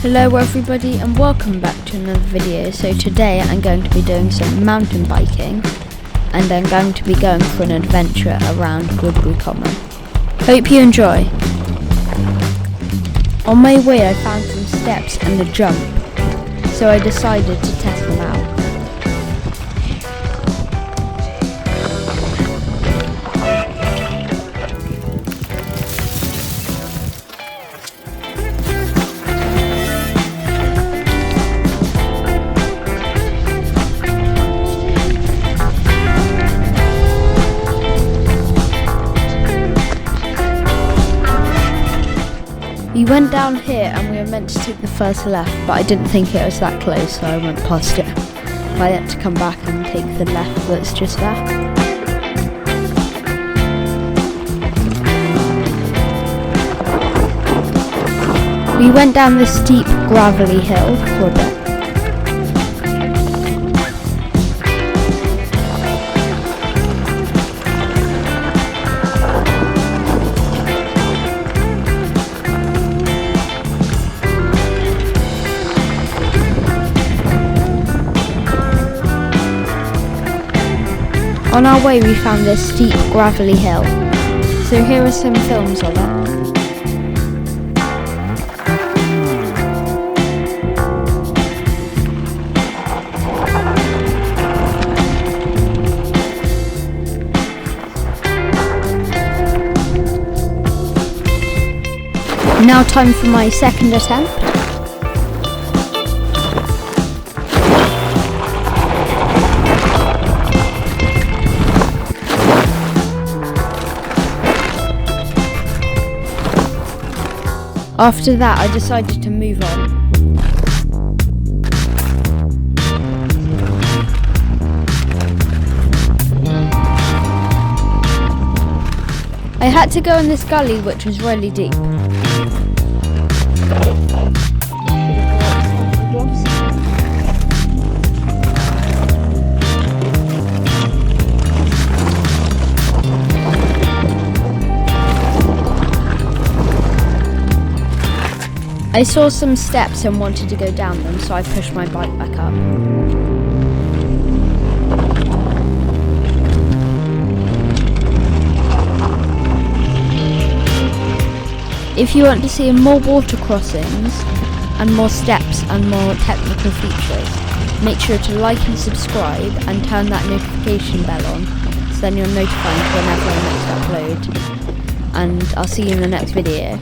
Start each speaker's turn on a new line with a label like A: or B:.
A: Hello everybody and welcome back to another video. So today I'm going to be doing some mountain biking and I'm going to be going for an adventure around Woodbury Common. Hope you enjoy. On my way I found some steps and a jump, so I decided to test them out. We went down here and we were meant to take the first left, but I didn't think it was that close, so I went past it. I had to come back and take the left that's just there. We went down this steep gravelly hill for a bit. On our way we found this steep gravelly hill, so here are some films of it. Now time for my second attempt. After that, I decided to move on. I had to go in this gully, which was really deep. I saw some steps and wanted to go down them, so I pushed my bike back up. If you want to see more water crossings and more steps and more technical features, make sure to like and subscribe and turn that notification bell on, so then you're notified whenever I next upload. And I'll see you in the next video.